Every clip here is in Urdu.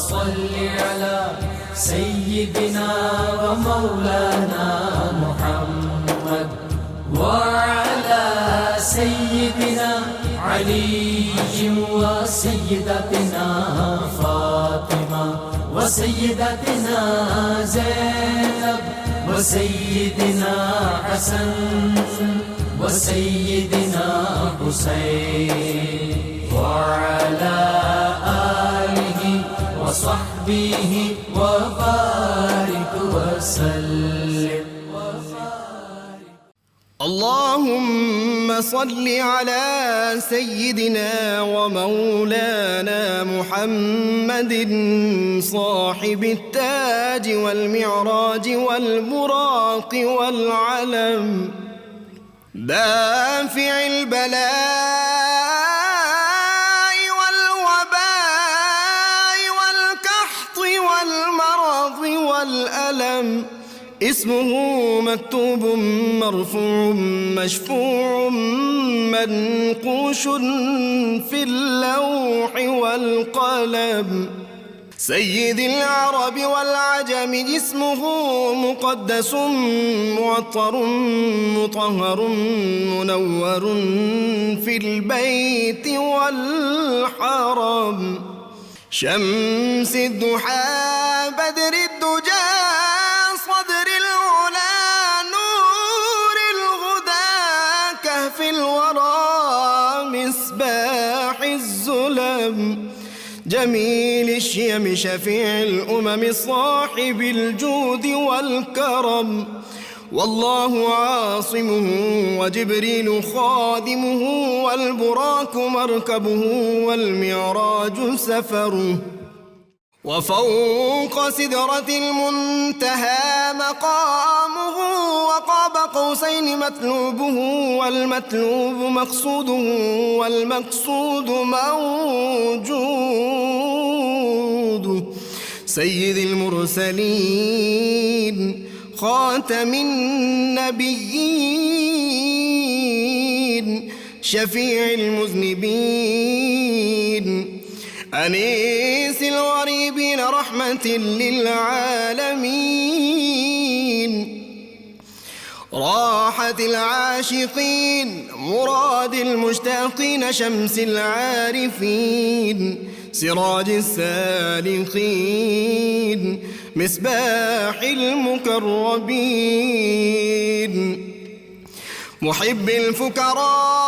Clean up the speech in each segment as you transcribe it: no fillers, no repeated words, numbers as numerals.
صل على سيدنا ومولانا محمد وعلى سيدنا علي وسيدتنا فاطمة وسيدتنا زينب وسيدنا حسن وسيدنا حسين وعلى آله وصحبه وبارك وسلم. اللهم صل على سيدنا ومولانا محمد صاحب التاج والمعراج والبراق والعلم دافع البلاء والوباء والقحط والمرض والألم اسمه مكتوب مرفوع مشفوع منقوش في اللوح والقلم سيد العرب والعجم اسمه مقدس معطر مطهر منور في البيت والحرم شمس الضحى بدر الدجى صدر العلا نور الهدى كهف الورى مصباح الظلم جميل الشيم شفيع الأمم صاحب الجود والكرم والله عاصمه وجبريل خادمه والبراك مركبه والمعراج سفره وفوق سدرة المنتهى مقامه وقاب قوسين مطلوبه والمطلوب مقصوده والمقصود موجود سيد المرسلين خاتم النبيين شفيع المذنبين أنيس الغريبين رحمة للعالمين راحة العاشقين مراد المشتاقين شمس العارفين سراج السالكين مصباح المكرمين محب الفكراء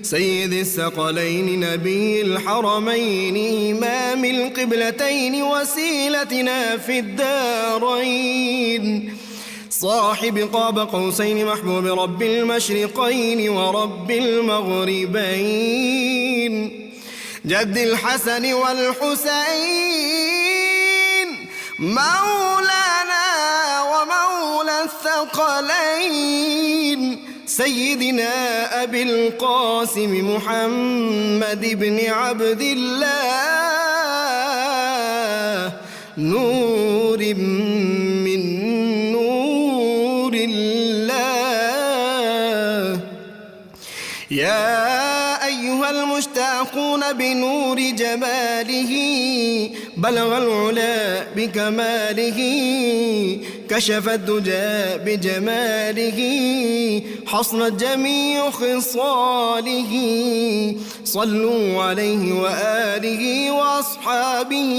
سيد الثقلين نبي الحرمين إمام القبلتين وسيلتنا في الدارين صاحب قاب قوسين محبوب رب المشرقين ورب المغربين جد الحسن والحسين مولانا ومولى الثقلين سيدنا أبي القاسم محمد بن عبد الله نور من نور الله يا أيها المشتاقون بنور جماله بلغ العلا بكماله كشف الدجى بجماله حصنت جميع خصاله صلوا عليه وآله وأصحابه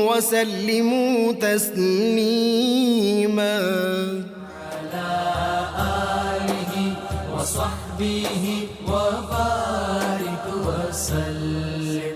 وسلموا تسليما على آله وصحبه وبارك وسلم.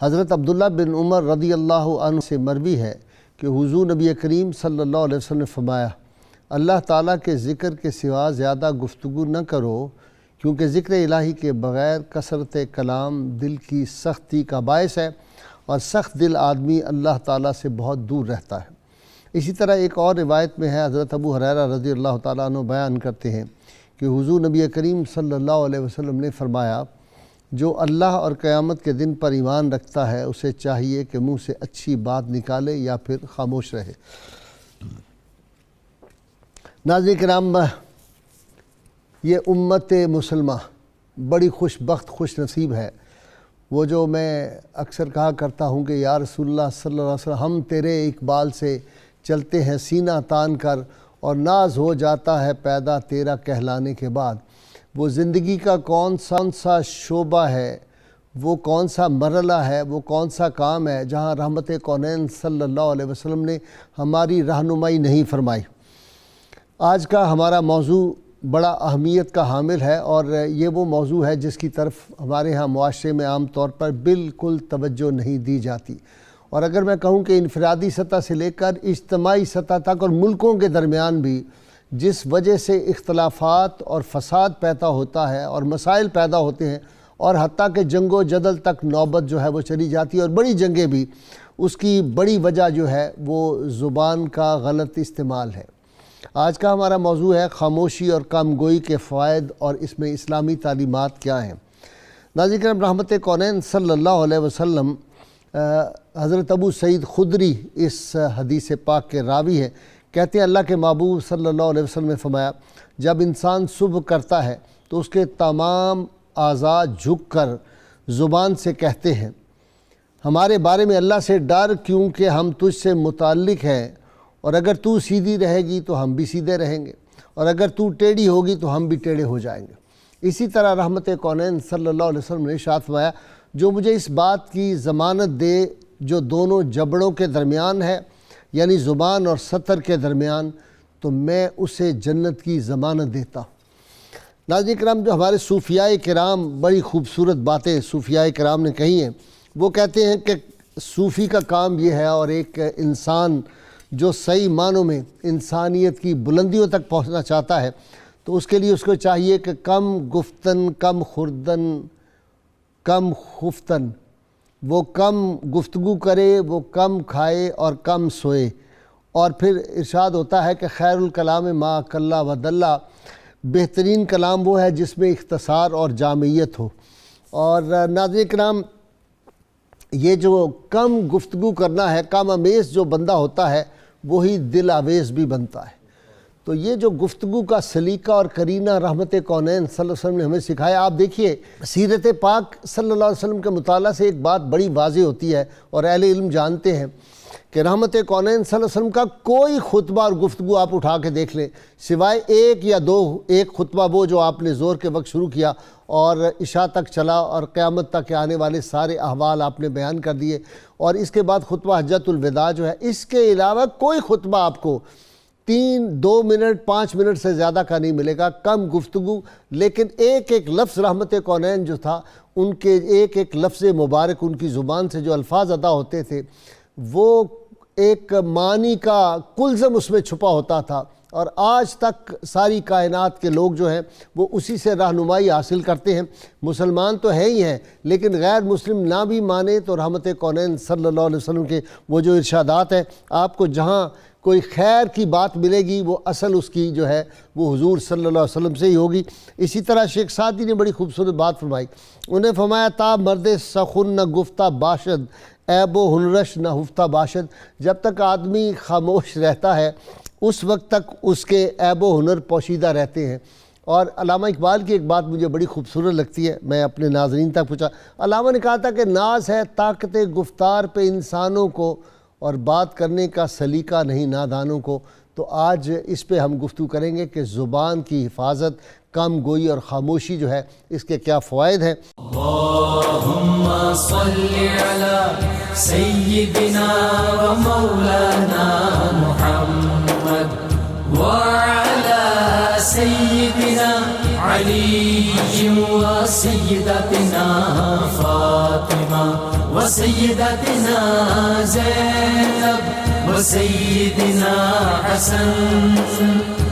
حضرت عبداللہ بن عمر رضی اللہ عنہ سے مروی ہے کہ حضور نبی کریم صلی اللہ علیہ وسلم نے فرمایا اللہ تعالیٰ کے ذکر کے سوا زیادہ گفتگو نہ کرو، کیونکہ ذکر الہی کے بغیر کثرت کلام دل کی سختی کا باعث ہے، اور سخت دل آدمی اللہ تعالیٰ سے بہت دور رہتا ہے۔ اسی طرح ایک اور روایت میں ہے، حضرت ابو ہریرہ رضی اللہ تعالیٰ عنہ بیان کرتے ہیں کہ حضور نبی کریم صلی اللہ علیہ وسلم نے فرمایا جو اللہ اور قیامت کے دن پر ایمان رکھتا ہے اسے چاہیے کہ منہ سے اچھی بات نکالے یا پھر خاموش رہے۔ ناظرین کرام، یہ امت مسلمہ بڑی خوش بخت خوش نصیب ہے، وہ جو میں اکثر کہا کرتا ہوں کہ یا رسول اللہ صلی اللہ علیہ وسلم ہم تیرے اقبال سے چلتے ہیں سینہ تان کر، اور ناز ہو جاتا ہے پیدا تیرا کہلانے کے بعد۔ وہ زندگی کا کون سا شعبہ ہے، وہ کون سا مرحلہ ہے، وہ کون سا کام ہے جہاں رحمت کونین صلی اللہ علیہ وسلم نے ہماری رہنمائی نہیں فرمائی۔ آج کا ہمارا موضوع بڑا اہمیت کا حامل ہے، اور یہ وہ موضوع ہے جس کی طرف ہمارے ہاں معاشرے میں عام طور پر بالکل توجہ نہیں دی جاتی، اور اگر میں کہوں کہ انفرادی سطح سے لے کر اجتماعی سطح تک اور ملکوں کے درمیان بھی جس وجہ سے اختلافات اور فساد پیدا ہوتا ہے اور مسائل پیدا ہوتے ہیں، اور حتیٰ کہ جنگ و جدل تک نوبت جو ہے وہ چلی جاتی ہے، اور بڑی جنگیں بھی، اس کی بڑی وجہ جو ہے وہ زبان کا غلط استعمال ہے۔ آج کا ہمارا موضوع ہے خاموشی اور کم گوئی کے فوائد، اور اس میں اسلامی تعلیمات کیا ہیں۔ ناظرین کرام، رحمت کونین صلی اللہ علیہ وسلم، حضرت ابو سعید خدری اس حدیث پاک کے راوی ہیں، کہتے ہیں اللہ کے محبوب صلی اللہ علیہ وسلم نے فرمایا جب انسان صبح کرتا ہے تو اس کے تمام اعضاء جھک کر زبان سے کہتے ہیں ہمارے بارے میں اللہ سے ڈر، کیونکہ ہم تجھ سے متعلق ہیں، اور اگر تو سیدھی رہے گی تو ہم بھی سیدھے رہیں گے، اور اگر تو ٹیڑھی ہوگی تو ہم بھی ٹیڑھے ہو جائیں گے۔ اسی طرح رحمت کونین صلی اللہ علیہ وسلم نے ارشاد فرمایا جو مجھے اس بات کی ضمانت دے جو دونوں جبڑوں کے درمیان ہے، یعنی زبان اور سطر کے درمیان، تو میں اسے جنت کی ضمانت دیتا ہوں۔ ناظرین کرام، جو ہمارے صوفیاء کرام بڑی خوبصورت باتیں صوفیاء کرام نے کہی ہیں، وہ کہتے ہیں کہ صوفی کا کام یہ ہے، اور ایک انسان جو صحیح معنوں میں انسانیت کی بلندیوں تک پہنچنا چاہتا ہے تو اس کے لیے اس کو چاہیے کہ کم گفتن، کم خوردن، کم خفتن، وہ کم گفتگو کرے، وہ کم کھائے اور کم سوئے۔ اور پھر ارشاد ہوتا ہے کہ خیر الکلام ما کلا و دلہ، بہترین کلام وہ ہے جس میں اختصار اور جامعیت ہو۔ اور ناظرین کرام، یہ جو کم گفتگو کرنا ہے، کم امیز جو بندہ ہوتا ہے وہی دل آویز بھی بنتا ہے۔ تو یہ جو گفتگو کا سلیقہ اور کرینہ رحمت کونین صلی اللہ علیہ وسلم نے ہمیں سکھایا، آپ دیکھیے سیرت پاک صلی اللہ علیہ وسلم کے مطالعہ سے ایک بات بڑی واضح ہوتی ہے، اور اہل علم جانتے ہیں کہ رحمت کونین صلی اللہ علیہ وسلم کا کوئی خطبہ اور گفتگو آپ اٹھا کے دیکھ لیں، سوائے ایک یا دو، ایک خطبہ وہ جو آپ نے زور کے وقت شروع کیا اور عشاء تک چلا، اور قیامت تک آنے والے سارے احوال آپ نے بیان کر دیے، اور اس کے بعد خطبہ حجۃ الوداع جو ہے، اس کے علاوہ کوئی خطبہ آپ کو 2 منٹ 5 منٹ سے زیادہ کا نہیں ملے گا، کم گفتگو، لیکن ایک ایک لفظ رحمت کونین جو تھا، ان کے ایک ایک لفظ مبارک، ان کی زبان سے جو الفاظ ادا ہوتے تھے، وہ ایک معنی کا کلزم اس میں چھپا ہوتا تھا، اور آج تک ساری کائنات کے لوگ جو ہیں وہ اسی سے رہنمائی حاصل کرتے ہیں۔ مسلمان تو ہے ہی ہیں، لیکن غیر مسلم نہ بھی مانے تو رحمت کونین صلی اللہ علیہ وسلم کے وہ جو ارشادات ہیں، آپ کو جہاں کوئی خیر کی بات ملے گی وہ اصل اس کی جو ہے وہ حضور صلی اللہ علیہ وسلم سے ہی ہوگی۔ اسی طرح شیخ سعدی نے بڑی خوبصورت بات فرمائی، انہیں فرمایا تا مرد سخن نہ گفتہ باشد، عیب و ہنرش نہ ہفتہ باشد۔ جب تک آدمی خاموش رہتا ہے اس وقت تک اس کے عیب و ہنر پوشیدہ رہتے ہیں۔ اور علامہ اقبال کی ایک بات مجھے بڑی خوبصورت لگتی ہے، میں اپنے ناظرین تک پہنچا۔ علامہ نے کہا تھا کہ ناز ہے طاقت گفتار پہ انسانوں کو، اور بات کرنے کا سلیقہ نہیں نادانوں کو۔ تو آج اس پہ ہم گفتگو کریں گے کہ زبان کی حفاظت، کم گوئی اور خاموشی جو ہے، اس کے کیا فوائد ہیں۔ اللہم صلی علی سیدنا و مولانا محمد وعلی سیدنا علي وسيدتنا فاطمة وسيدتنا زينب وسيدنا حسن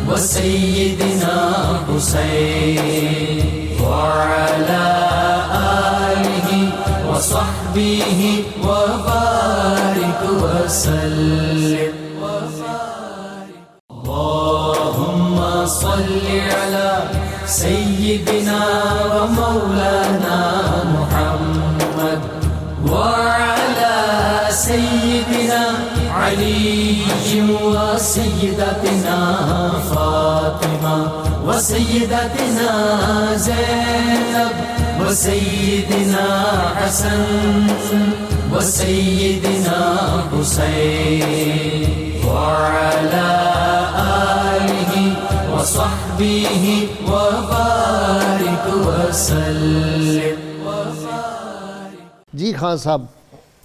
وسيدنا حسين وعلى آله وصحبه وبارك وسلم. اللهم صل على سيدنا ومولانا محمد وعلى سيدنا علي وسيدتنا فاطمة وسيدتنا زينب وسيدنا حسن وسيدنا حسين وعلى آله وصحبه وبارك وسلم. جی خان صاحب.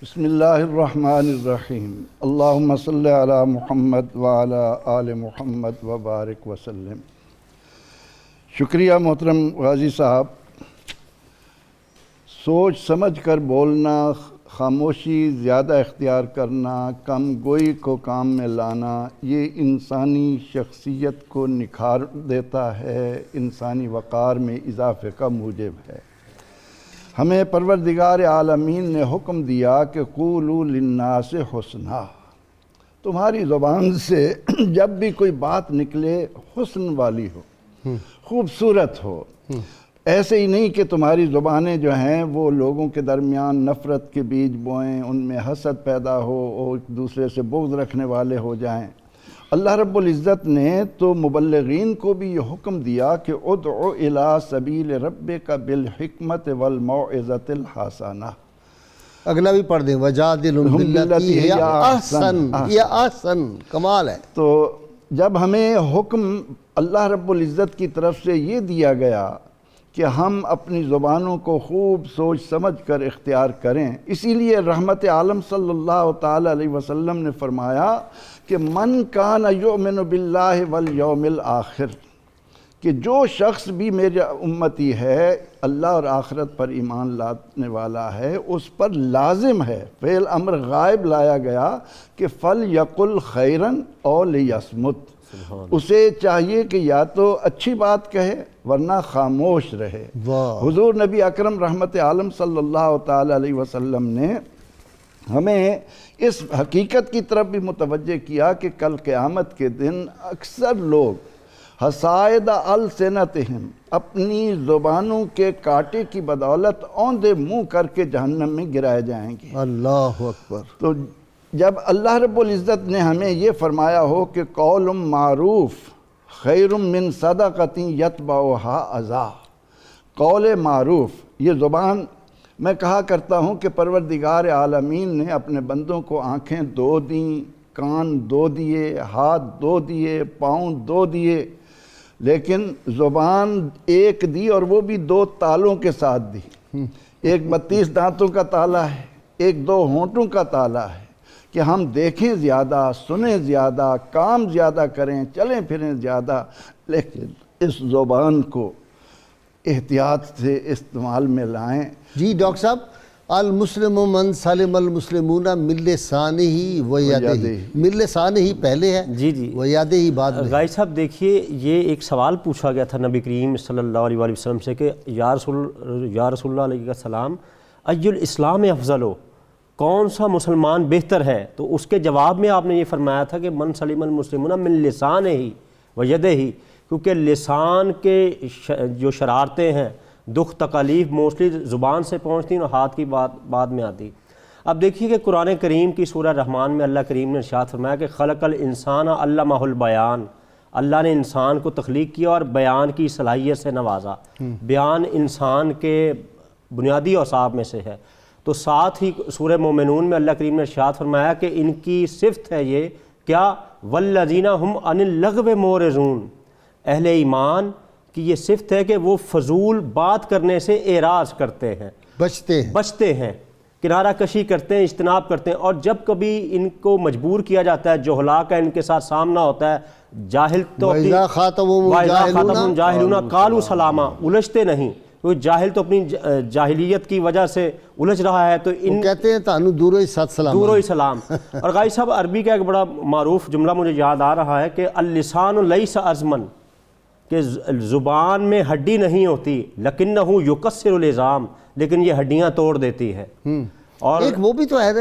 بسم اللہ الرحمن الرحیم. اللہم صلی علی محمد وعلی آل محمد وبارک وسلم. شکریہ محترم غازی صاحب. سوچ سمجھ کر بولنا، خاموشی زیادہ اختیار کرنا، کم گوئی کو کام میں لانا، یہ انسانی شخصیت کو نکھار دیتا ہے، انسانی وقار میں اضافے کا موجب ہے. ہمیں پروردگار عالمین نے حکم دیا کہ قولوا للناس حسنا. تمہاری زبان سے جب بھی کوئی بات نکلے حسن والی ہو، خوبصورت ہو. ایسے ہی نہیں کہ تمہاری زبانیں جو ہیں وہ لوگوں کے درمیان نفرت کے بیج بوئیں، ان میں حسد پیدا ہو اور ایک دوسرے سے بغض رکھنے والے ہو جائیں. اللہ رب العزت نے تو مبلغین کو بھی یہ حکم دیا کہ ادعو الی سبیل ربک بالحکمت والموعظۃ الحسنہ. اگلا بھی پڑھ دیں. وجادلہم باللتی ہی احسن. یہ احسن کمال ہے. تو جب ہمیں حکم اللہ رب العزت کی طرف سے یہ دیا گیا کہ ہم اپنی زبانوں کو خوب سوچ سمجھ کر اختیار کریں، اسی لیے رحمت عالم صلی اللہ تعالی علیہ وسلم نے فرمایا کہ من کان یؤمن باللہ والیوم الآخر، کہ جو شخص بھی میرے امتی ہے، اللہ اور آخرت پر ایمان لانے والا ہے، اس پر لازم ہے، فعل امر غائب لایا گیا کہ فَلْيَقُلْ خَيْرًا أَوْ لِيَصْمُتْ. اسے چاہیے کہ یا تو اچھی بات کہے ورنہ خاموش رہے. حضور نبی اکرم رحمت عالم صلی اللہ تعالی علیہ وسلم نے ہمیں اس حقیقت کی طرف بھی متوجہ کیا کہ کل قیامت کے دن اکثر لوگ حصائد السنتہم، اپنی زبانوں کے کانٹے کی بدولت اوندے منہ کر کے جہنم میں گرائے جائیں گے. اللہ اکبر. تو جب اللہ رب العزت نے ہمیں یہ فرمایا ہو کہ قول معروف خیر من صدقۃ یتبعھا اذی، قول معروف، یہ زبان میں کہا کرتا ہوں کہ پروردگار عالمین نے اپنے بندوں کو آنکھیں دو دیں، کان دو دیے، ہاتھ دو دیے، پاؤں دو دیے، لیکن زبان ایک دی اور وہ بھی دو تالوں کے ساتھ دی. ایک 32 دانتوں کا تالا ہے، ایک 2 ہونٹوں کا تالا ہے کہ ہم دیکھیں زیادہ، سنیں زیادہ، کام زیادہ کریں، چلیں پھریں زیادہ، لیکن اس زبان کو احتیاط سے استعمال میں لائیں. جی ڈاکٹر صاحب، المسلم من سلم المسلمون من لسانہ و یدہ. من لسانہ پہلے ہے، جی و یدہ بعد میں. غازی صاحب دیکھیے، یہ ایک سوال پوچھا گیا تھا نبی کریم صلی اللہ علیہ وسلم سے کہ یا رسول اللہ علیہ السلام ای الاسلام افضل، کون سا مسلمان بہتر ہے؟ تو اس کے جواب میں آپ نے یہ فرمایا تھا کہ من سلم المسلمون من لسانہ و یدہ، کیونکہ لسان کے جو شرارتیں ہیں، دکھ تکالیف موسٹلی زبان سے پہنچتی ہیں اور ہاتھ کی بات بعد میں آتی. اب دیکھیے کہ قرآن کریم کی سورہ رحمان میں اللہ کریم نے ارشاد فرمایا کہ خلق الانسان علمہ البیان، اللہ نے انسان کو تخلیق کیا اور بیان کی صلاحیت سے نوازا. بیان انسان کے بنیادی اوصاف میں سے ہے. تو ساتھ ہی سورہ مومنون میں اللہ کریم نے ارشاد فرمایا کہ ان کی صفت ہے یہ کیا، والذین ہم عن اللغو معرضون، اہل ایمان کی یہ صفت ہے کہ وہ فضول بات کرنے سے اعراض کرتے ہیں، بچتے ہیں، کنارہ کشی کرتے ہیں، اجتناب کرتے ہیں. اور جب کبھی ان کو مجبور کیا جاتا ہے، جہلا کا ان کے ساتھ سامنا ہوتا ہے، جاہل تو وَإِذَا خَاطَبَهُمُ الْجَاهِلُونَ جاہلون قالوا سلاما، الجھتے نہیں، کوئی جاہل تو اپنی جاہلیت کی وجہ سے الجھ رہا ہے تو ان کہتے ہیں تانو دورو ہی سات سلام، دورو ہی سلام۔ اور غازی صاحب عربی کا ایک بڑا معروف جملہ مجھے یاد آ رہا ہے کہ اللسان لیس عظما، کہ زبان میں ہڈی نہیں ہوتی، لیکنہ یکسر العظام، لیکن یہ ہڈیاں توڑ دیتی ہے۔ اور ایک وہ بھی تو ہے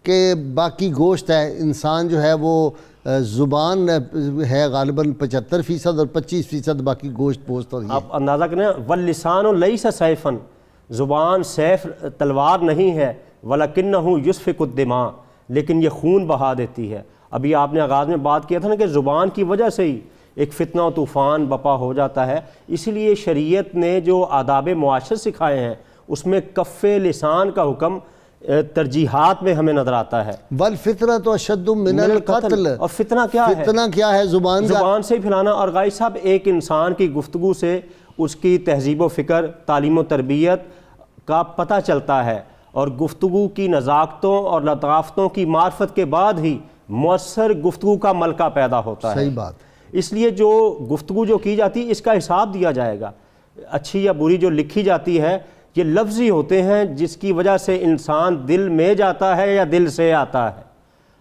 کہ باقی گوشت ہے، انسان جو ہے وہ زبان ہے غالباً 75% اور 25% باقی گوشت پوست اور یہ۔ آپ اندازہ کریں، واللسان لیس سیفا، زبان سیف تلوار نہیں ہے، ولکنہ یسفک الدماء، لیکن یہ خون بہا دیتی ہے۔ ابھی آپ نے آغاز میں بات کیا تھا نا کہ زبان کی وجہ سے ہی ایک فتنہ و طوفان بپا ہو جاتا ہے، اسی لیے شریعت نے جو آداب معاشرت سکھائے ہیں اس میں کف لسان کا حکم ترجیحات میں ہمیں نظر آتا ہے۔ والفطرۃ اشد من القتل، اور فتنہ کیا ہے؟ فتنہ کیا ہے؟ زبان کا، زبان سے ہی پھیلانا۔ اور غازی صاحب ایک انسان کی گفتگو سے اس کی تہذیب و فکر، تعلیم و تربیت کا پتہ چلتا ہے، اور گفتگو کی نزاکتوں اور لطافتوں کی معرفت کے بعد ہی مؤثر گفتگو کا ملکہ پیدا ہوتا ہے۔ صحیح بات۔ اس لیے جو گفتگو جو کی جاتی ہے اس کا حساب دیا جائے گا، اچھی یا بری جو لکھی جاتی ہے یہ لفظی ہوتے ہیں جس کی وجہ سے انسان دل میں جاتا ہے یا دل سے آتا ہے،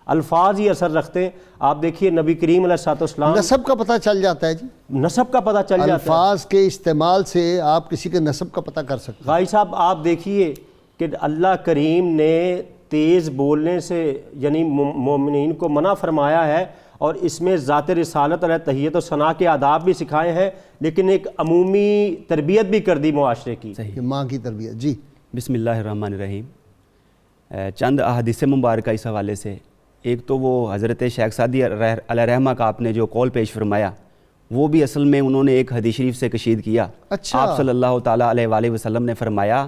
الفاظ ہی اثر رکھتے ہیں۔ آپ دیکھیے نبی کریم علیہ السلام، نسب کا پتہ چل جاتا ہے جی، نسب کا پتہ چل جاتا ہے، الفاظ کے استعمال سے آپ کسی کے نسب کا پتہ کر سکتے ہیں۔ غازی صاحب آپ دیکھیے کہ اللہ کریم نے تیز بولنے سے یعنی مومنین کو منع فرمایا ہے، اور اس میں ذات رسالت علیہ تحیت و ثنا کے آداب بھی سکھائے ہیں، لیکن ایک عمومی تربیت بھی کر دی معاشرے کی۔ کہ ماں کی تربیت۔ جی بسم اللہ الرحمن الرحیم۔ چند احادیث مبارکہ اس حوالے سے، ایک تو وہ حضرت شیخ سعدی علیہ رحمہ کا آپ نے جو قول پیش فرمایا، وہ بھی اصل میں انہوں نے ایک حدیث شریف سے کشید کیا۔ اچھا۔ آپ صلی اللہ تعالیٰ علیہ وآلہ وسلم نے فرمایا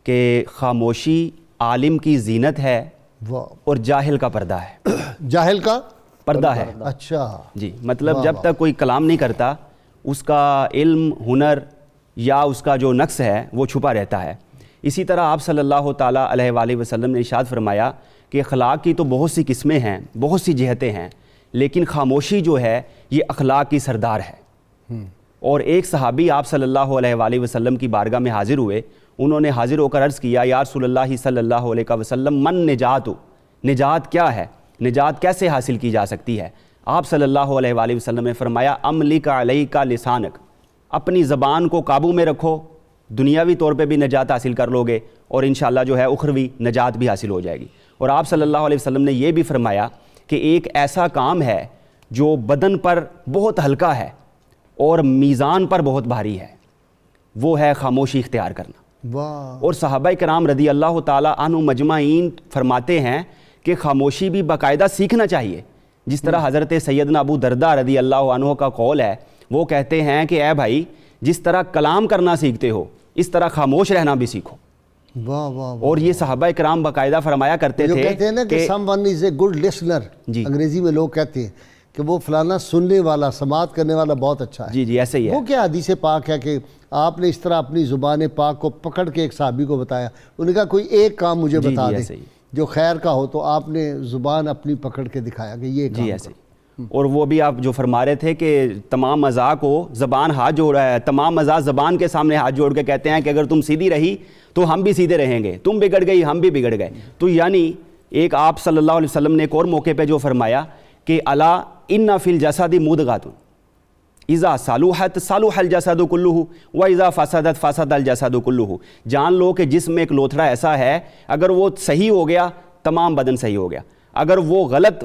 کہ خاموشی عالم کی زینت ہے اور جاہل کا پردہ ہے۔ جاہل کا پردہ ہے۔ اچھا جی، مطلب جب تک کوئی کلام نہیں کرتا اس کا علم، ہنر یا اس کا جو نقص ہے وہ چھپا رہتا ہے۔ اسی طرح آپ صلی اللہ تعالیٰ علیہ وآلہ وسلم نے ارشاد فرمایا کہ اخلاق کی تو بہت سی قسمیں ہیں، بہت سی جہتیں ہیں، لیکن خاموشی جو ہے یہ اخلاق کی سردار ہے۔ اور ایک صحابی آپ صلی اللہ علیہ وآلہ وسلم کی بارگاہ میں حاضر ہوئے، انہوں نے حاضر ہو کر عرض کیا، یا رسول اللہ صلی اللہ علیہ وسلم، من نجات، نجات کیا ہے؟ نجات کیسے حاصل کی جا سکتی ہے؟ آپ صلی اللہ علیہ وآلہ وسلم نے فرمایا، املک علیک لسانک، اپنی زبان کو قابو میں رکھو، دنیاوی طور پہ بھی نجات حاصل کر لو گے اور انشاءاللہ جو ہے اخروی نجات بھی حاصل ہو جائے گی۔ اور آپ صلی اللہ علیہ وسلم نے یہ بھی فرمایا کہ ایک ایسا کام ہے جو بدن پر بہت ہلکا ہے اور میزان پر بہت بھاری ہے، وہ ہے خاموشی اختیار کرنا۔ واہ۔ اور صحابہ کرام رضی اللہ تعالیٰ عنہ مجمعین فرماتے ہیں کہ خاموشی بھی باقاعدہ سیکھنا چاہیے۔ جس طرح حضرت سیدنا ابو درداء رضی اللہ عنہ کا قول ہے، وہ کہتے ہیں کہ اے بھائی، جس طرح کلام کرنا سیکھتے ہو اس طرح خاموش رہنا بھی سیکھو۔ واہ واہ۔ اور یہ صحابہ کرام باقاعدہ فرمایا کرتے جو تھے کہتے ہیں نا کہ someone is a good listener, جی، انگریزی میں لوگ کہتے ہیں کہ وہ فلانا سننے والا، سماعت کرنے والا بہت اچھا ہے۔ جی جی ایسے ہی ہے۔ وہ کیا حدیث پاک ہے کہ آپ نے اس طرح اپنی زبان پاک کو پکڑ کے ایک صحابی کو بتایا، انہوں نے کہا کوئی ایک کام مجھے بتا دیں جو خیر کا ہو، تو آپ نے زبان اپنی پکڑ کے دکھایا کہ یہ کام۔ جی ایسے ہی۔ اور وہ بھی آپ جو فرما رہے تھے کہ تمام اعضاء کو زبان ہاتھ جوڑ رہا ہے، تمام اعضاء زبان کے سامنے ہاتھ جوڑ کے کہتے ہیں کہ اگر تم سیدھی رہی تو ہم بھی سیدھے رہیں گے، تم بگڑ گئی ہم بھی بگڑ گئے۔ تو یعنی ایک آپ صلی اللہ علیہ وسلم نے ایک اور موقع پہ جو فرمایا کہ الا ان فی الجسد مضغۃ اذا صلحت صلح الجسد کلہ واذا فسدت فسد الجسد کلہ، جان لو کہ جسم میں ایک لوتھڑا ایسا ہے، اگر وہ صحیح ہو گیا تمام بدن صحیح ہو گیا، اگر وہ غلط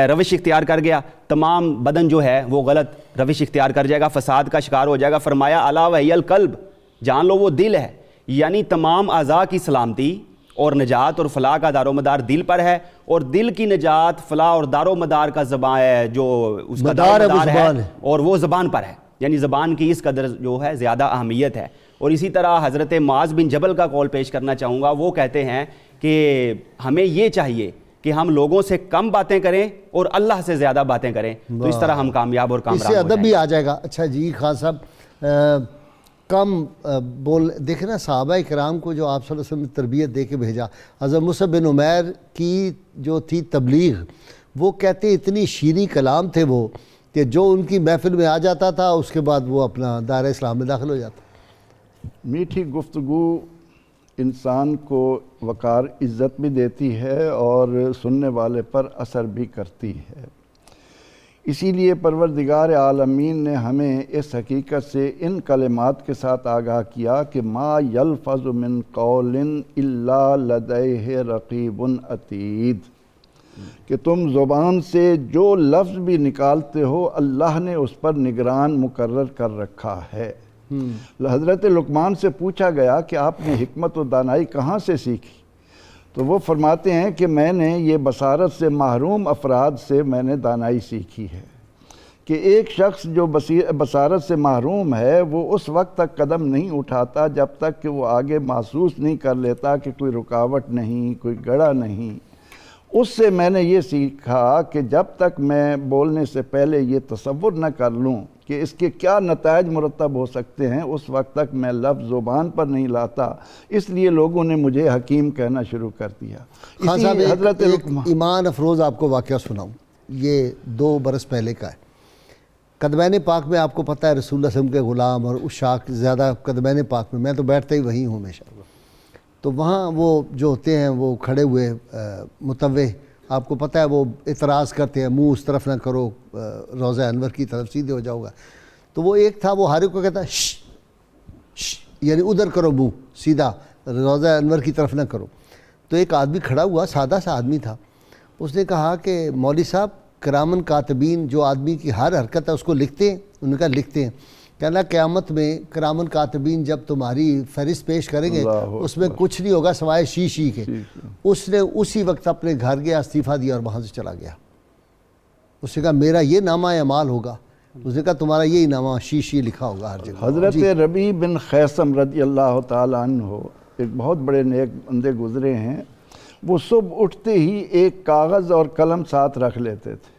روش اختیار کر گیا تمام بدن جو ہے وہ غلط روش اختیار کر جائے گا، فساد کا شکار ہو جائے گا۔ فرمایا الا وہی القلب، جان لو وہ دل ہے، یعنی تمام اعضاء کی سلامتی اور نجات اور فلاح کا دار و مدار دل پر ہے، اور دل کی نجات، فلاح اور دار و مدار کا زبان ہے جو اس کا دار و مدار ہے اور وہ زبان پر ہے، یعنی زبان کی اس قدر جو ہے زیادہ اہمیت ہے۔ اور اسی طرح حضرت معاذ بن جبل کا قول پیش کرنا چاہوں گا، وہ کہتے ہیں کہ ہمیں یہ چاہیے کہ ہم لوگوں سے کم باتیں کریں اور اللہ سے زیادہ باتیں کریں، تو اس طرح ہم کامیاب اور کامران ہو اس جائیں سے ادب بھی آ جائے گا۔ اچھا جی خان صاحب، کم بول دیکھیں نا، صحابہ کرام کو جو آپ صلی اللہ علیہ وسلم نے تربیت دے کے بھیجا، حضرت مصعب بن عمیر کی جو تھی تبلیغ، وہ کہتے اتنی شیریں کلام تھے وہ کہ جو ان کی محفل میں آ جاتا تھا اس کے بعد وہ اپنا دائرہ اسلام میں داخل ہو جاتا. میٹھی گفتگو انسان کو وقار عزت بھی دیتی ہے اور سننے والے پر اثر بھی کرتی ہے. اسی لیے پروردگار عالمین نے ہمیں اس حقیقت سے ان کلمات کے ساتھ آگاہ کیا کہ ما یلفظ من قول الا لدیہ رقیب عتید، کہ تم زبان سے جو لفظ بھی نکالتے ہو اللہ نے اس پر نگران مقرر کر رکھا ہے. حضرت لقمان سے پوچھا گیا کہ آپ نے حکمت و دانائی کہاں سے سیکھی؟ تو وہ فرماتے ہیں کہ میں نے یہ بصارت سے محروم افراد سے میں نے دانائی سیکھی ہے. کہ ایک شخص جو بصارت سے محروم ہے وہ اس وقت تک قدم نہیں اٹھاتا جب تک کہ وہ آگے محسوس نہیں کر لیتا کہ کوئی رکاوٹ نہیں، کوئی گڑھا نہیں. اس سے میں نے یہ سیکھا کہ جب تک میں بولنے سے پہلے یہ تصور نہ کر لوں کہ اس کے کیا نتائج مرتب ہو سکتے ہیں، اس وقت تک میں لفظ زبان پر نہیں لاتا. اس لیے لوگوں نے مجھے حکیم کہنا شروع کر دیا. خان صاحب حضرت ایک ایمان افروز آپ کو واقعہ سناؤں، یہ 2 برس پہلے کا ہے. قدمین پاک میں آپ کو پتہ ہے رسول اللہ صلی اللہ علیہ وسلم کے غلام اور عشاق زیادہ قدمین پاک میں تو بیٹھتا ہی وہیں ہوں ہمیشہ. تو وہاں وہ جو ہوتے ہیں وہ کھڑے ہوئے متوع، آپ کو پتہ ہے وہ اعتراض کرتے ہیں، منہ اس طرف نہ کرو، روضہ انور کی طرف سیدھے ہو جاؤ گا. تو وہ ایک تھا وہ ہر ایک کو کہتا ہے شش شش، یعنی ادھر کرو منہ سیدھا، روضہ انور کی طرف نہ کرو. تو ایک آدمی کھڑا ہوا، سادہ سا آدمی تھا. اس نے کہا کہ مولوی صاحب کرامن کاتبین جو آدمی کی ہر حرکت ہے اس کو لکھتے ہیں؟ انہوں نے کہا لکھتے ہیں. کہنا قیامت میں کرامن کاتبین جب تمہاری فہرست پیش کریں گے اس میں کچھ نہیں ہوگا سوائے شی کے. اس نے اسی وقت اپنے گھر گیا، استعفیٰ دیا اور وہاں سے چلا گیا. اس نے کہا میرا یہ نامہ اعمال ہوگا. اس نے کہا تمہارا یہی نامہ شی لکھا ہوگا ہر جگہ. حضرت ربیع بن خیثم رضی اللہ تعالیٰ عنہ ایک بہت بڑے نیک بندے گزرے ہیں. وہ صبح اٹھتے ہی ایک کاغذ اور قلم ساتھ رکھ لیتے تھے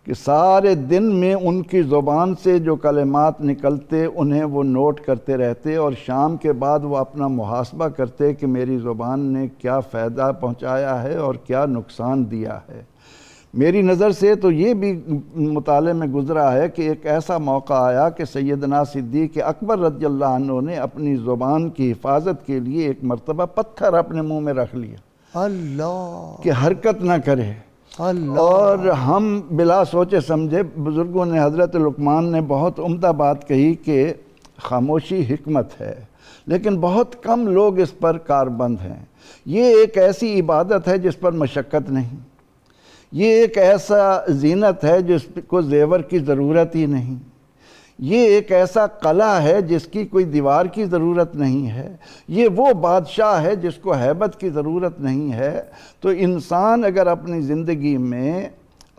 کہ سارے دن میں ان کی زبان سے جو کلمات نکلتے انہیں وہ نوٹ کرتے رہتے، اور شام کے بعد وہ اپنا محاسبہ کرتے کہ میری زبان نے کیا فائدہ پہنچایا ہے اور کیا نقصان دیا ہے. میری نظر سے تو یہ بھی مطالعے میں گزرا ہے کہ ایک ایسا موقع آیا کہ سیدنا صدیق اکبر رضی اللہ عنہ نے اپنی زبان کی حفاظت کے لیے ایک مرتبہ پتھر اپنے منہ میں رکھ لیا اللہ کہ حرکت نہ کرے. اللہ. اور ہم بلا سوچے سمجھے بزرگوں نے، حضرت لقمان نے بہت عمدہ بات کہی کہ خاموشی حکمت ہے، لیکن بہت کم لوگ اس پر کاربند ہیں. یہ ایک ایسی عبادت ہے جس پر مشقت نہیں، یہ ایک ایسا زینت ہے جس کو زیور کی ضرورت ہی نہیں، یہ ایک ایسا قلعہ ہے جس کی کوئی دیوار کی ضرورت نہیں ہے، یہ وہ بادشاہ ہے جس کو ہیبت کی ضرورت نہیں ہے. تو انسان اگر اپنی زندگی میں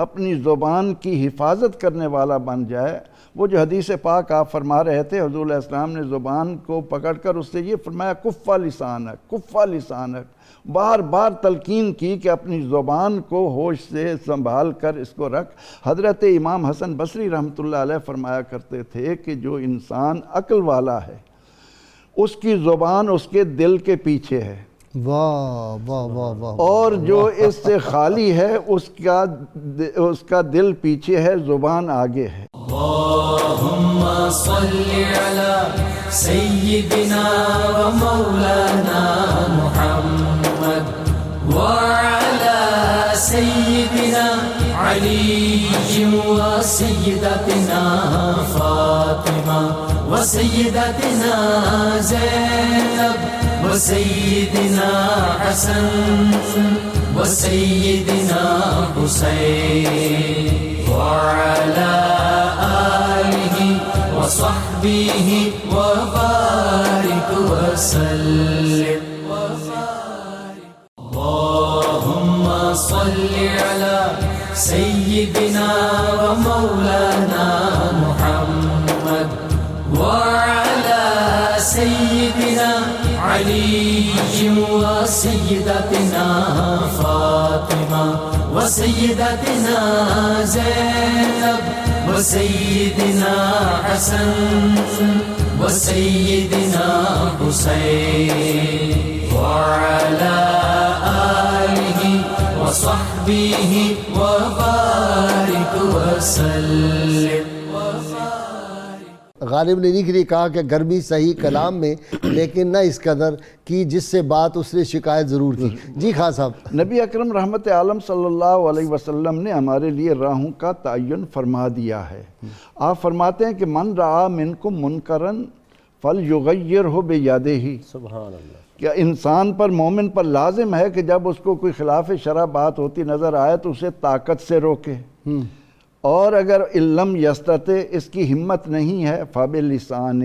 اپنی زبان کی حفاظت کرنے والا بن جائے، وہ جو حدیث پاک آپ فرما رہے تھے، حضور علیہ السلام نے زبان کو پکڑ کر اس سے یہ فرمایا کفّ لسانک کفّ لسانک، بار بار تلقین کی کہ اپنی زبان کو ہوش سے سنبھال کر اس کو رکھ. حضرت امام حسن بصری رحمۃ اللہ علیہ فرمایا کرتے تھے کہ جو انسان عقل والا ہے اس کی زبان اس کے دل کے پیچھے ہے، واہ واہ واہ واہ. اور جو اس سے خالی ہے اس کا دل پیچھے ہے، زبان آگے ہے. اللهم صل على سيدنا ومولانا محمد وعلى سيدنا علي وسيدتنا فاطمة وسيدتنا زينب وسيدنا حسن وسيدنا حسين وعلى آله وصحبه وبارك وسلم. اللهم صل على سيدنا ومولانا محمد وعلى سيدنا علي وسيدتنا فاطمة وسيدتنا زينب وسيدنا حسن وسيدنا حسين وعلى آله وصحبه وبارك وسلم غالب نے نہیں کے لیے کہا کہ گرمی صحیح کلام میں لیکن نہ اس قدر کی جس سے بات اس نے شکایت ضرور کی. جی خان صاحب. نبی اکرم رحمت عالم صلی اللہ علیہ وسلم نے ہمارے لیے راہوں کا تعین فرما دیا ہے. آپ فرماتے ہیں کہ من رعا منکم منکرن فلیغیرہ بیدہ. سبحان اللہ. کیا انسان پر مومن پر لازم ہے کہ جب اس کو کوئی خلاف شرع بات ہوتی نظر آئے تو اسے طاقت سے روکے؟ اور اگر علم یستطع اس کی ہمت نہیں ہے فبلسانہ،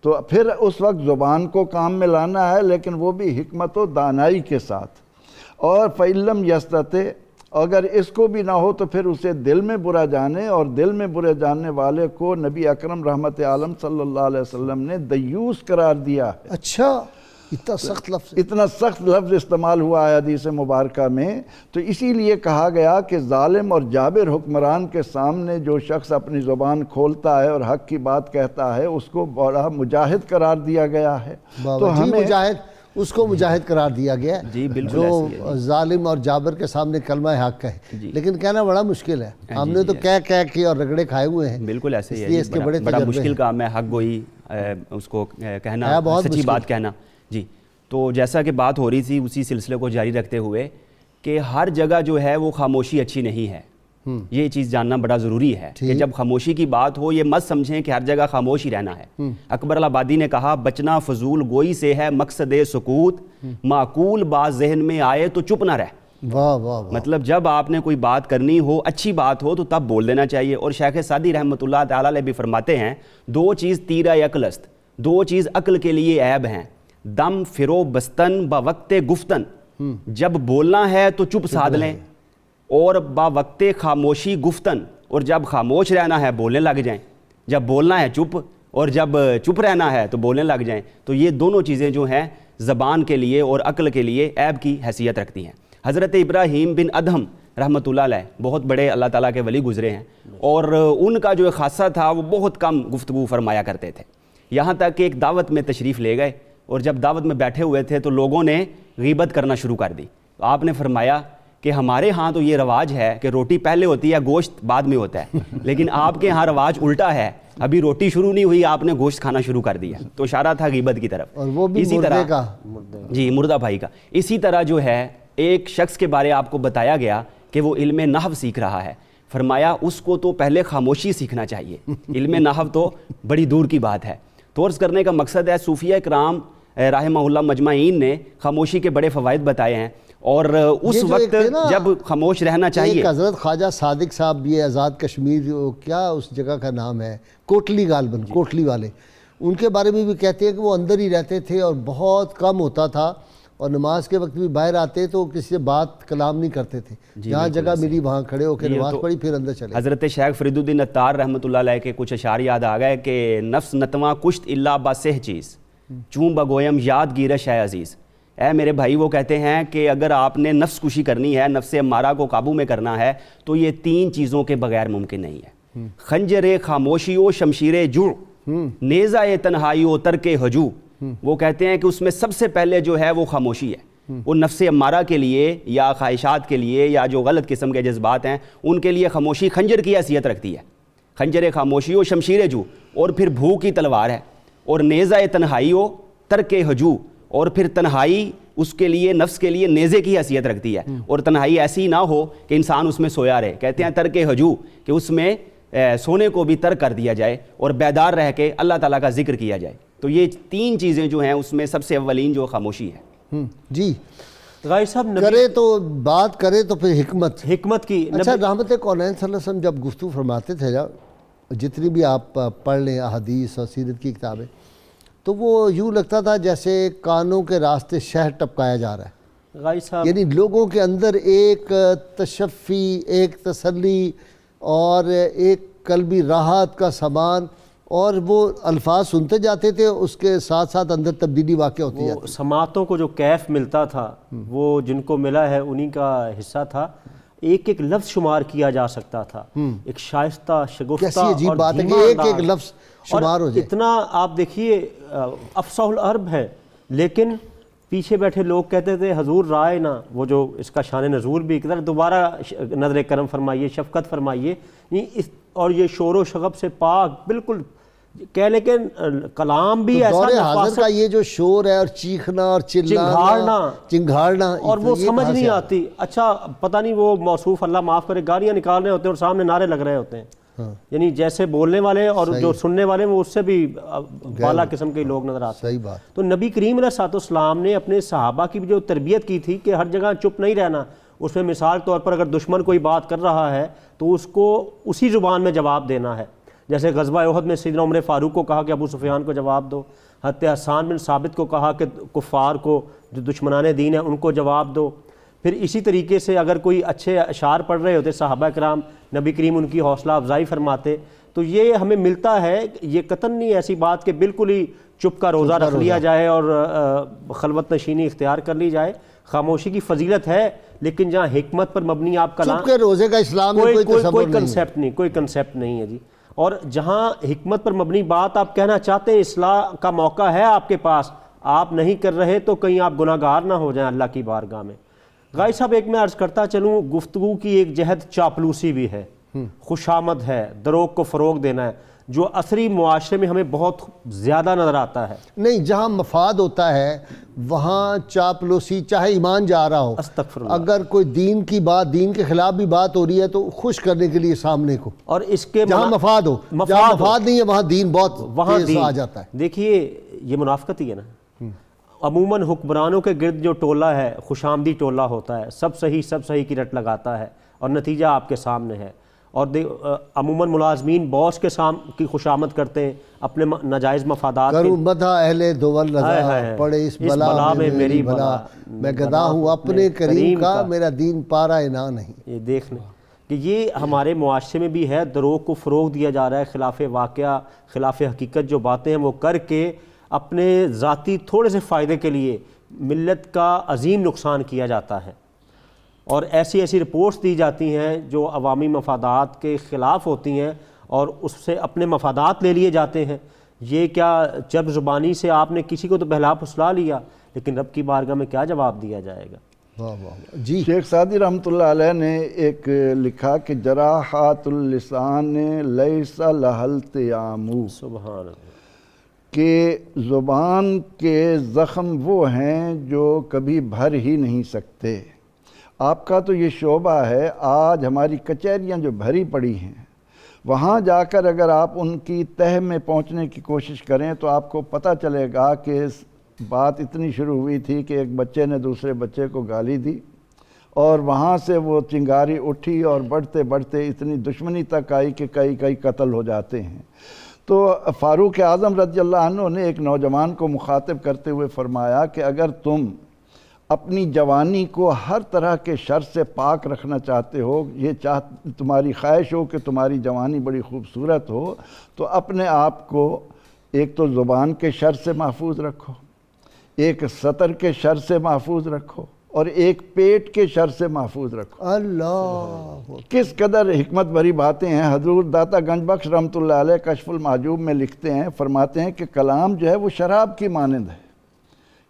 تو پھر اس وقت زبان کو کام میں لانا ہے، لیکن وہ بھی حکمت و دانائی کے ساتھ. اور فعلم یستطع، اگر اس کو بھی نہ ہو تو پھر اسے دل میں برا جانے، اور دل میں برے جاننے والے کو نبی اکرم رحمت عالم صلی اللہ علیہ وسلم نے دیوس قرار دیا ہے. اچھا اتنا سخت لفظ، اتنا سخت لفظ استعمال ہوا ہے حدیث مبارکہ میں. تو اسی لیے کہا گیا کہ ظالم اور جابر حکمران کے سامنے جو شخص اپنی زبان کھولتا ہے اور حق کی بات کہتا ہے اس کو بڑا مجاہد قرار دیا گیا ہے. تو جی ہمیں مجاہد، اس کو مجاہد قرار دیا گیا ہے جی بالکل جو ظالم اور جابر کے سامنے کلمہ حق کہے. لیکن کہنا بڑا مشکل ہے. ہم نے تو کہہ کے اور رگڑے کھائے ہوئے ہیں. بالکل ایسے ہی اس لیے ہے. اس کے بڑے بڑا تجربے مشکل ہیں. کام ہے حق گوئی، اس کو کہنا، بہت سچی مشکل. بات کہنا. جی تو جیسا کہ بات ہو رہی تھی اسی سلسلے کو جاری رکھتے ہوئے کہ ہر جگہ جو ہے وہ خاموشی اچھی نہیں ہے. یہ چیز جاننا بڑا ضروری ہے کہ جب خاموشی کی بات ہو یہ مت سمجھیں کہ ہر جگہ خاموش ہی رہنا ہے. اکبر الآبادی نے کہا بچنا فضول گوئی سے ہے مقصد سکوت، معقول بات ذہن میں آئے تو چپ نہ رہ. واہ واہ واہ. مطلب جب آپ نے کوئی بات کرنی ہو، اچھی بات ہو تو تب بول دینا چاہیے. اور شیخ سعدی رحمۃ اللہ تعالیٰ علیہ بھی فرماتے ہیں دو چیز تیرہ عقل است، دو چیز عقل کے لیے عیب ہیں، دم فرو بستن با وقت گفتن. جب بولنا ہے تو چپ سادھ لیں، اور با وقت خاموشی گفتن، اور جب خاموش رہنا ہے بولنے لگ جائیں. جب بولنا ہے چپ، اور جب چپ رہنا ہے تو بولنے لگ جائیں. تو یہ دونوں چیزیں جو ہیں زبان کے لیے اور عقل کے لیے عیب کی حیثیت رکھتی ہیں. حضرت ابراہیم بن ادہم رحمۃ اللہ علیہ بہت بڑے اللہ تعالیٰ کے ولی گزرے ہیں، اور ان کا جو خاصہ تھا وہ بہت کم گفتگو فرمایا کرتے تھے. یہاں تک کہ ایک دعوت میں تشریف لے گئے، اور جب دعوت میں بیٹھے ہوئے تھے تو لوگوں نے غیبت کرنا شروع کر دی. تو آپ نے فرمایا کہ ہمارے ہاں تو یہ رواج ہے کہ روٹی پہلے ہوتی ہے گوشت بعد میں ہوتا ہے، لیکن آپ کے ہاں رواج الٹا ہے، ابھی روٹی شروع نہیں ہوئی آپ نے گوشت کھانا شروع کر دیا. تو اشارہ تھا غیبت کی طرف. اور وہ بھی اسی مردے طرح کا، جی مردہ بھائی کا. اسی طرح جو ہے ایک شخص کے بارے آپ کو بتایا گیا کہ وہ علم نحو سیکھ رہا ہے. فرمایا اس کو تو پہلے خاموشی سیکھنا چاہیے، علم نحو تو بڑی دور کی بات ہے. تو عرض کرنے کا مقصد ہے صوفیہ کرام رحمہ اللہ مجمعین نے خاموشی کے بڑے فوائد بتائے ہیں، اور اس وقت جب خاموش رہنا چاہیے. ایک حضرت خواجہ صادق صاحب بھی آزاد کشمیر، کیا اس جگہ کا نام ہے، کوٹلی غالباً، کوٹلی والے، ان کے بارے میں بھی کہتے ہیں کہ وہ اندر ہی رہتے تھے اور بہت کم ہوتا تھا، اور نماز کے وقت بھی باہر آتے تو کسی سے بات کلام نہیں کرتے تھے. جہاں جگہ ملی وہاں کھڑے ہو کے نماز پڑھی پھر اندر چلے. حضرت شیخ فرید الدین عطار رحمۃ اللہ علیہ کے کچھ اشعار یاد آ گئے کہ نفس نتواں کشت اللہ باسہ چیز چون بگویم یاد گیرش ہے عزیز. اے میرے بھائی وہ کہتے ہیں کہ اگر آپ نے نفس کشی کرنی ہے، نفس امارہ کو قابو میں کرنا ہے، تو یہ تین چیزوں کے بغیر ممکن نہیں ہے. خنجر خاموشی و شمشیر جو، نیزہ تنہائی و ترک ہجو. وہ کہتے ہیں کہ اس میں سب سے پہلے جو ہے وہ خاموشی ہے. وہ نفس امارہ کے لیے یا خواہشات کے لیے یا جو غلط قسم کے جذبات ہیں ان کے لیے خاموشی خنجر کی حیثیت رکھتی ہے. خنجر خاموشی و شمشیر جو، اور پھر بھوک کی تلوار ہے. اور نیزہ تنہائی و ترک ہجو، اور پھر تنہائی اس کے لیے نفس کے لیے نیزے کی حیثیت رکھتی ہے. اور تنہائی ایسی نہ ہو کہ انسان اس میں سویا رہے. کہتے ہیں ترک ہجو کہ اس میں سونے کو بھی ترک کر دیا جائے اور بیدار رہ کے اللہ تعالیٰ کا ذکر کیا جائے. تو یہ تین چیزیں جو ہیں اس میں سب سے اولین جو خاموشی ہے. جی غائب صاحب کرے تو بات کرے تو پھر حکمت کی. اچھا رحمت کونین صلی اللہ علیہ وسلم جب گفتگو فرماتے تھے، جتنی بھی آپ پڑھ لیں احادیث اور سیرت کی کتابیں، تو وہ یوں لگتا تھا جیسے کانوں کے راستے شہد ٹپکایا جا رہا ہے. غائب صاحب یعنی لوگوں کے اندر ایک تشفی، ایک تسلی اور ایک قلبی راحت کا سامان، اور وہ الفاظ سنتے جاتے تھے، اس کے ساتھ ساتھ اندر تبدیلی واقع ہوتی جاتی. سماعتوں کو جو کیف ملتا تھا وہ جن کو ملا ہے انہی کا حصہ تھا. ایک ایک لفظ شمار کیا جا سکتا تھا، ایک شائستہ شگفتہ کیسی عجیب اور بات ہے کہ دھیما ایک ایک انداز. لفظ شمار ہو جائے. اتنا آپ دیکھیے افصاح العرب ہے، لیکن پیچھے بیٹھے لوگ کہتے تھے حضور رائے نا، وہ جو اس کا شان نزول بھی ذرا دوبارہ نظر کرم فرمائیے، شفقت فرمائیے، اور یہ شور و شغب سے پاک بالکل کہہ لیں کہ کلام بھی ایسا دور حاضر کا یہ جو شور ہے اور چیخنا اور چنگھاڑنا اور وہ سمجھ نہیں آتی. اچھا پتہ نہیں وہ موصوف اللہ معاف کرے گالیاں نکال رہے ہوتے ہیں اور سامنے نعرے لگ رہے ہوتے ہیں، یعنی جیسے بولنے والے اور جو سننے والے وہ اس سے بھی بالا قسم کے لوگ نظر آتے ہیں. صحیح بات. تو نبی کریم علیہ الصلوۃ والسلام نے اپنے صحابہ کی جو تربیت کی تھی کہ ہر جگہ چپ نہیں رہنا، اس میں مثال طور پر اگر دشمن کوئی بات کر رہا ہے تو اس کو اسی زبان میں جواب دینا ہے. جیسے غزوہ احد میں سیدنا عمر فاروق کو کہا کہ ابو سفیان کو جواب دو، حضرت حسان بن ثابت کو کہا کہ کفار کو جو دشمنان دین ہیں ان کو جواب دو. پھر اسی طریقے سے اگر کوئی اچھے اشعار پڑھ رہے ہوتے صحابہ کرام، نبی کریم ان کی حوصلہ افزائی فرماتے. تو یہ ہمیں ملتا ہے، یہ قطعاً نہیں ایسی بات کہ بالکل ہی چپ کا روزہ رکھ لیا جائے اور خلوت نشینی اختیار کر لی جائے. خاموشی کی فضیلت ہے، لیکن جہاں حکمت پر مبنی آپ کا چپ کے روزے کا اسلام میں کوئی کنسیپٹ نہیں ہے جی. اور جہاں حکمت پر مبنی بات آپ کہنا چاہتے ہیں، اصلاح کا موقع ہے آپ کے پاس، آپ نہیں کر رہے تو کہیں آپ گناہ گار نہ ہو جائیں اللہ کی بارگاہ میں. غازی صاحب ایک میں عرض کرتا چلوں، گفتگو کی ایک جہد چاپلوسی بھی ہے، خوشامد ہے، دروغ کو فروغ دینا ہے، جو عصری معاشرے میں ہمیں بہت زیادہ نظر آتا ہے. نہیں، جہاں مفاد ہوتا ہے وہاں چاپلوسی، چاہے ایمان جا رہا ہو، استغفر اللہ، اگر کوئی دین کی بات، دین کے خلاف بھی بات ہو رہی ہے تو خوش کرنے کے لیے سامنے کو، اور اس کے جہاں مفاد ہو، جہاں مفاد نہیں ہے وہاں دین بہت تیز آ جاتا ہے. دیکھیے یہ منافقت ہی ہے نا. عموماً حکمرانوں کے گرد جو ٹولہ ہے خوش آمدی ٹولہ ہوتا ہے، سب صحیح کی رٹ لگاتا ہے اور نتیجہ آپ کے سامنے ہے. اور عموماً ملازمین باس کے کی خوش آمد کرتے ہیں اپنے ناجائز مفادات کروں مدح اہل دول رضا، پڑے اس بلا میں میری بلا، میں گدا ہوں اپنے کریم کا، میرا دین پارا انا نہیں. یہ دیکھ لیں کہ یہ ہمارے معاشرے میں بھی ہے، دروغ کو فروغ دیا جا رہا ہے، خلاف واقعہ خلاف حقیقت جو باتیں ہیں وہ کر کے اپنے ذاتی تھوڑے سے فائدے کے لیے ملت کا عظیم نقصان کیا جاتا ہے. اور ایسی رپورٹس دی جاتی ہیں جو عوامی مفادات کے خلاف ہوتی ہیں اور اس سے اپنے مفادات لے لیے جاتے ہیں. یہ کیا جب زبانی سے آپ نے کسی کو تو بہلا پھسلا لیا، لیکن رب کی بارگاہ میں کیا جواب دیا جائے گا؟ جی شیخ سعدی رحمۃ اللہ علیہ نے ایک لکھا کہ جراحات اللسان لیس لہا التیام، سبحان اللہ، کہ زبان کے زخم وہ ہیں جو کبھی بھر ہی نہیں سکتے. آپ کا تو یہ شعبہ ہے، آج ہماری کچہریاں جو بھری پڑی ہیں، وہاں جا کر اگر آپ ان کی تہہ میں پہنچنے کی کوشش کریں تو آپ کو پتہ چلے گا کہ بات اتنی شروع ہوئی تھی کہ ایک بچے نے دوسرے بچے کو گالی دی اور وہاں سے وہ چنگاری اٹھی اور بڑھتے بڑھتے اتنی دشمنی تک آئی کہ کئی قتل ہو جاتے ہیں. تو فاروق اعظم رضی اللہ عنہ نے ایک نوجوان کو مخاطب کرتے ہوئے فرمایا کہ اگر تم اپنی جوانی کو ہر طرح کے شر سے پاک رکھنا چاہتے ہو، یہ تمہاری خواہش ہو کہ تمہاری جوانی بڑی خوبصورت ہو، تو اپنے آپ کو ایک تو زبان کے شر سے محفوظ رکھو، ایک سطر کے شر سے محفوظ رکھو، اور ایک پیٹ کے شر سے محفوظ رکھو. اللہ کس قدر حکمت بھری باتیں ہیں. حضور داتا گنج بخش رحمۃ اللہ علیہ کشف المحجوب میں لکھتے ہیں، فرماتے ہیں کہ کلام جو ہے وہ شراب کی مانند ہے،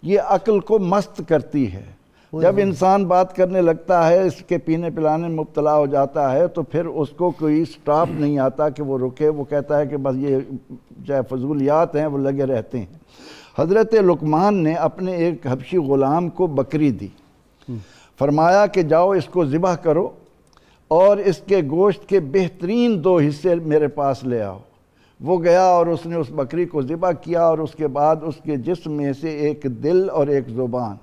یہ عقل کو مست کرتی ہے. جب انسان بات کرنے لگتا ہے، اس کے پینے پلانے میں مبتلا ہو جاتا ہے تو پھر اس کو کوئی سٹاپ نہیں آتا کہ وہ رکے. وہ کہتا ہے کہ بس یہ چاہے فضولیات ہیں وہ لگے رہتے ہیں. حضرت لقمان نے اپنے ایک حبشی غلام کو بکری دی، فرمایا کہ جاؤ اس کو ذبح کرو اور اس کے گوشت کے بہترین 2 حصے میرے پاس لے آؤ. وہ گیا اور اس نے اس بکری کو ذبح کیا اور اس کے بعد اس کے جسم میں سے ایک دل اور ایک زبان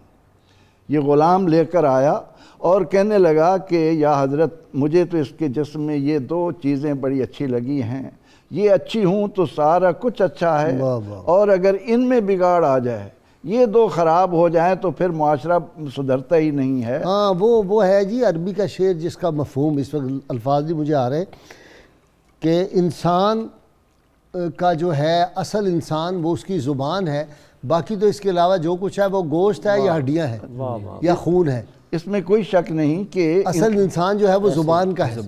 یہ غلام لے کر آیا اور کہنے لگا کہ یا حضرت مجھے تو اس کے جسم میں یہ 2 چیزیں بڑی اچھی لگی ہیں، یہ اچھی ہوں تو سارا کچھ اچھا ہے، اور اگر ان میں بگاڑ آ جائے، یہ 2 خراب ہو جائیں تو پھر معاشرہ سدھرتا ہی نہیں ہے. ہاں وہ ہے جی عربی کا شعر جس کا مفہوم اس وقت الفاظ بھی مجھے آ رہے کہ انسان کا جو ہے اصل انسان وہ اس کی زبان ہے، باقی تو اس کے علاوہ جو کچھ ہے وہ گوشت ہے یا ہڈیاں ہیں یا خون ہے. اس میں کوئی شک نہیں کہ اصل انسان جو ہے وہ زبان کا ہے.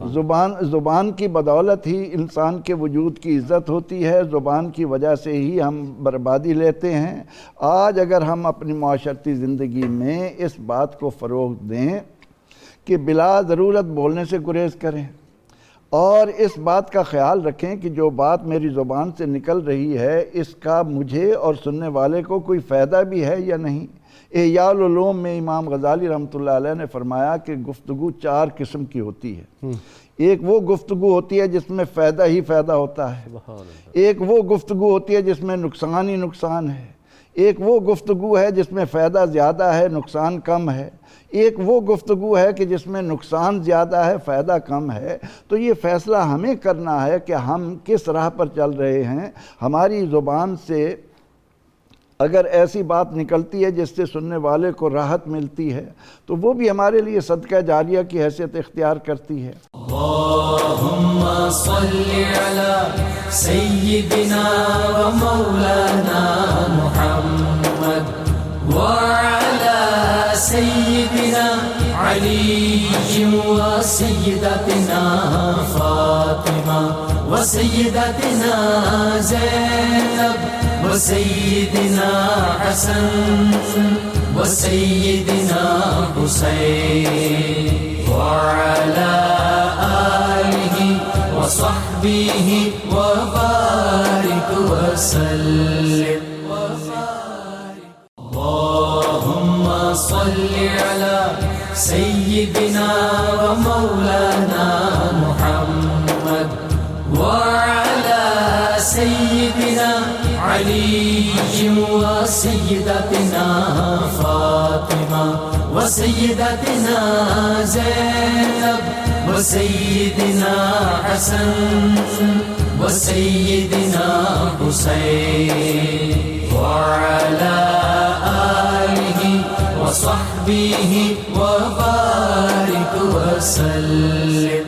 زبان کی بدولت ہی انسان کے وجود کی عزت ہوتی ہے، زبان کی وجہ سے ہی ہم بربادی لیتے ہیں. آج اگر ہم اپنی معاشرتی زندگی میں اس بات کو فروغ دیں کہ بلا ضرورت بولنے سے گریز کریں اور اس بات کا خیال رکھیں کہ جو بات میری زبان سے نکل رہی ہے اس کا مجھے اور سننے والے کو کوئی فائدہ بھی ہے یا نہیں. احیاء العلوم میں امام غزالی رحمۃ اللہ علیہ نے فرمایا کہ گفتگو 4 قسم کی ہوتی ہے. ایک وہ گفتگو ہوتی ہے جس میں فائدہ ہی فائدہ ہوتا ہے، ایک وہ گفتگو ہوتی ہے جس میں نقصان ہی نقصان ہے، ایک وہ گفتگو ہے جس میں فائدہ زیادہ ہے نقصان کم ہے، ایک وہ گفتگو ہے کہ جس میں نقصان زیادہ ہے فائدہ کم ہے. تو یہ فیصلہ ہمیں کرنا ہے کہ ہم کس راہ پر چل رہے ہیں. ہماری زبان سے اگر ایسی بات نکلتی ہے جس سے سننے والے کو راحت ملتی ہے تو وہ بھی ہمارے لیے صدقہ جاریہ کی حیثیت اختیار کرتی ہے. اللہم صلی علی سیدنا و مولانا محمد وعلی سیدنا علی و سیدتنا فاطمہ و سیدتنا زینب و سیدنا حسن و سیدنا حسین وعلى آله وصحبه وبارك وسلم. اللهم صل على سيدنا ومولانا محمد وعلى سيدنا علي وسيدتنا فاطمة وسيدتنا زينب وسيدنا حسن وسيدنا حسين وعلى آله وصحبه وبارك وسلم.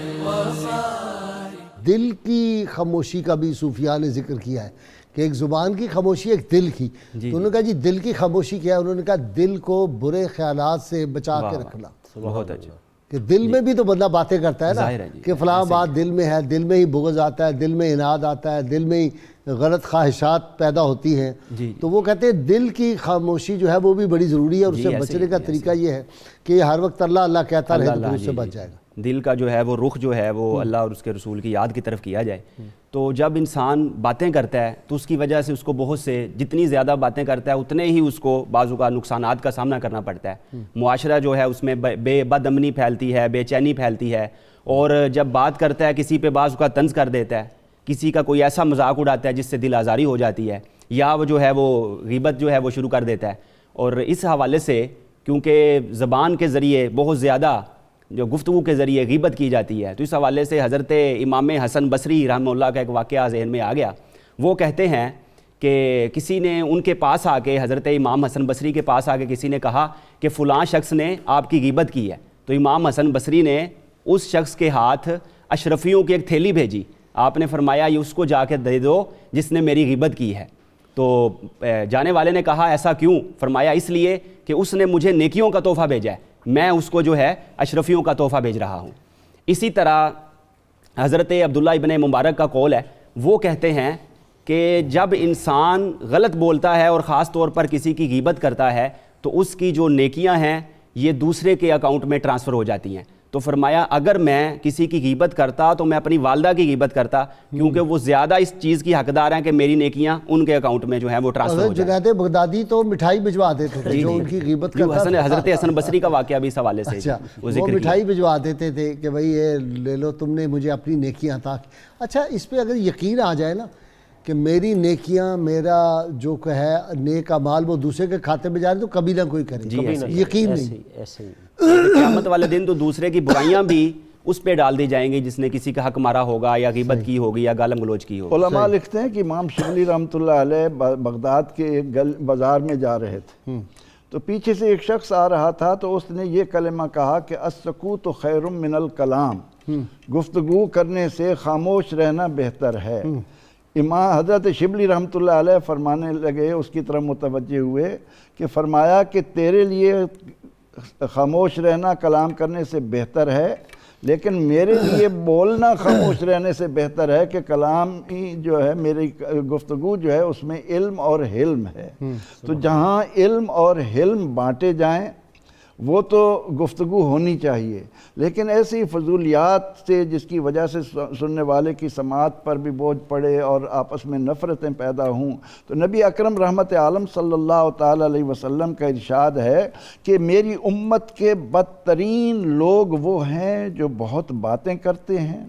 دل کی خاموشی کا بھی صوفیاء نے ذکر کیا ہے کہ ایک زبان کی خاموشی ایک دل کی. تو انہوں نے کہا جی دل کی خاموشی کیا ہے؟ انہوں نے کہا دل کو برے خیالات سے بچا کے رکھنا. بہت اچھا. کہ دل میں بھی تو بندہ باتیں کرتا ہے نا کہ فلاں بات دل میں ہے، دل میں ہی بغض آتا ہے، دل میں اناد آتا ہے، دل میں ہی غلط خواہشات پیدا ہوتی ہیں. تو وہ کہتے ہیں دل کی خاموشی جو ہے وہ بھی بڑی ضروری ہے اور اس سے بچنے کا طریقہ یہ ہے کہ ہر وقت اللہ اللہ کہتا رہے تو اس سے بچ جائے گا. دل کا جو ہے وہ رخ جو ہے وہ اللہ اور اس کے رسول کی یاد کی طرف کیا جائے. تو جب انسان باتیں کرتا ہے تو اس کی وجہ سے اس کو بہت سے جتنی زیادہ باتیں کرتا ہے اتنے ہی اس کو بعض اوقات نقصانات کا سامنا کرنا پڑتا ہے. معاشرہ جو ہے اس میں بد امنی پھیلتی ہے، بے چینی پھیلتی ہے، اور جب بات کرتا ہے کسی پہ بعض اوقات طنز کر دیتا ہے، کسی کا کوئی ایسا مذاق اڑاتا ہے جس سے دل آزاری ہو جاتی ہے، یا وہ جو ہے وہ غیبت جو ہے وہ شروع کر دیتا ہے. اور اس حوالے سے کیونکہ زبان کے ذریعے بہت زیادہ جو گفتگو کے ذریعے غیبت کی جاتی ہے، تو اس حوالے سے حضرت امام حسن بصری رحمہ اللہ کا ایک واقعہ ذہن میں آ گیا. وہ کہتے ہیں کہ کسی نے ان کے پاس آ کے، حضرت امام حسن بصری کے پاس آ کے کسی نے کہا کہ فلاں شخص نے آپ کی غیبت کی ہے. تو امام حسن بصری نے اس شخص کے ہاتھ اشرفیوں کی ایک تھیلی بھیجی. آپ نے فرمایا یہ اس کو جا کے دے دو جس نے میری غیبت کی ہے. تو جانے والے نے کہا ایسا کیوں؟ فرمایا اس لیے کہ اس نے مجھے نیکیوں کا تحفہ بھیجا ہے، میں اس کو جو ہے اشرفیوں کا تحفہ بھیج رہا ہوں. اسی طرح حضرت عبداللہ ابن مبارک کا قول ہے، وہ کہتے ہیں کہ جب انسان غلط بولتا ہے اور خاص طور پر کسی کی غیبت کرتا ہے تو اس کی جو نیکیاں ہیں یہ دوسرے کے اکاؤنٹ میں ٹرانسفر ہو جاتی ہیں. تو فرمایا اگر میں کسی کی غیبت کرتا تو میں اپنی والدہ کی غیبت کرتا، کیونکہ وہ زیادہ اس چیز کی حقدار ہیں کہ میری نیکیاں ان کے اکاؤنٹ میں جو ہیں وہ ٹرانسفر ہو جائیں. جنید بغدادی تو مٹھائی بھجوا دیتے تھے جو ان کی غیبت کرتا تھا. حضرت حسن بصری کا واقعہ بھی اس حوالے سے وہ مٹھائی بھجوا دیتے تھے کہ بھئی یہ لے لو، تم نے مجھے اپنی نیکیاں عطا کی. اچھا اس پہ اگر یقین آ جائے نا کہ میری نیکیاں، میرا جو ہے نیک اعمال وہ دوسرے کے کھاتے میں جا رہے تو کبھی نہ کوئی کرے. یقین نہیں. قیامت والے دن تو دوسرے کی برائیاں بھی اس پہ ڈال دی جائیں گی جس نے کسی کا حق مارا ہوگا یا غیبت کی ہوگی یا گالم گلوچ کی ہوگی. علماء لکھتے ہیں کہ امام شبلی رحمۃ اللہ علیہ بغداد کے ایک بازار میں جا رہے تھے تو پیچھے سے ایک شخص آ رہا تھا تو اس نے یہ کلمہ کہا کہ السکوت خیر من الکلام، گفتگو کرنے سے خاموش رہنا بہتر ہے. امام حضرت شبلی رحمۃ اللہ علیہ فرمانے لگے، اس کی طرف متوجہ ہوئے کہ فرمایا کہ تیرے لیے خاموش رہنا کلام کرنے سے بہتر ہے، لیکن میرے لیے بولنا خاموش رہنے سے بہتر ہے کہ کلام ہی جو ہے، میری گفتگو جو ہے اس میں علم اور حلم ہے۔ تو جہاں علم اور حلم بانٹے جائیں وہ تو گفتگو ہونی چاہیے، لیکن ایسی فضولیات سے جس کی وجہ سے سننے والے کی سماعت پر بھی بوجھ پڑے اور آپس میں نفرتیں پیدا ہوں، تو نبی اکرم رحمت عالم صلی اللہ تعالی علیہ وسلم کا ارشاد ہے کہ میری امت کے بدترین لوگ وہ ہیں جو بہت باتیں کرتے ہیں،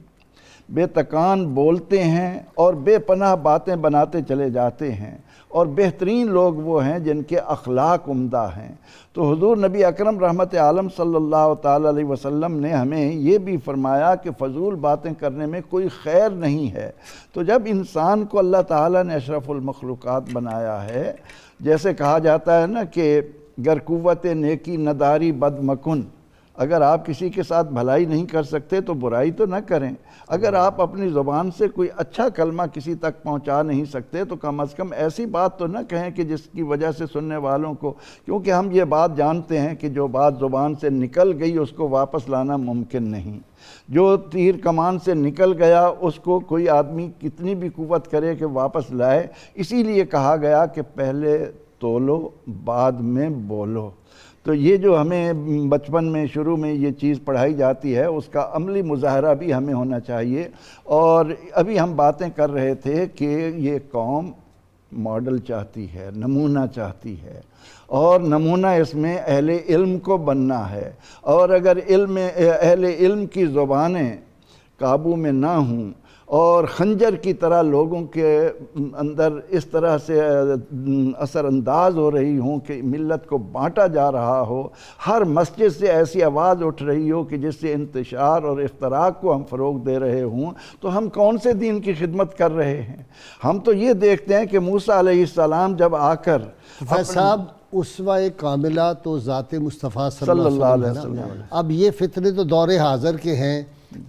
بے تکان بولتے ہیں اور بے پناہ باتیں بناتے چلے جاتے ہیں، اور بہترین لوگ وہ ہیں جن کے اخلاق عمدہ ہیں۔ تو حضور نبی اکرم رحمت عالم صلی اللہ تعالی علیہ وسلم نے ہمیں یہ بھی فرمایا کہ فضول باتیں کرنے میں کوئی خیر نہیں ہے۔ تو جب انسان کو اللہ تعالیٰ نے اشرف المخلوقات بنایا ہے، جیسے کہا جاتا ہے نا کہ گر قوت نیکی نداری بد مکن، اگر آپ کسی کے ساتھ بھلائی نہیں کر سکتے تو برائی تو نہ کریں، اگر آپ اپنی زبان سے کوئی اچھا کلمہ کسی تک پہنچا نہیں سکتے تو کم از کم ایسی بات تو نہ کہیں کہ جس کی وجہ سے سننے والوں کو، کیونکہ ہم یہ بات جانتے ہیں کہ جو بات زبان سے نکل گئی اس کو واپس لانا ممکن نہیں، جو تیر کمان سے نکل گیا اس کو کوئی آدمی کتنی بھی قوت کرے کہ واپس لائے، اسی لیے کہا گیا کہ پہلے تولو بعد میں بولو۔ تو یہ جو ہمیں بچپن میں شروع میں یہ چیز پڑھائی جاتی ہے اس کا عملی مظاہرہ بھی ہمیں ہونا چاہیے۔ اور ابھی ہم باتیں کر رہے تھے کہ یہ قوم ماڈل چاہتی ہے، نمونہ چاہتی ہے، اور نمونہ اس میں اہل علم کو بننا ہے، اور اگر اہل علم کی زبانیں قابو میں نہ ہوں اور خنجر کی طرح لوگوں کے اندر اس طرح سے اثر انداز ہو رہی ہوں کہ ملت کو بانٹا جا رہا ہو، ہر مسجد سے ایسی آواز اٹھ رہی ہو کہ جس سے انتشار اور افتراق کو ہم فروغ دے رہے ہوں، تو ہم کون سے دین کی خدمت کر رہے ہیں؟ ہم تو یہ دیکھتے ہیں کہ موسیٰ علیہ السلام جب آ کر صاحب اسوہ کاملہ تو ذات مصطفیٰ صلی اللہ علیہ وسلم، اب یہ فتنے تو دور حاضر کے ہیں،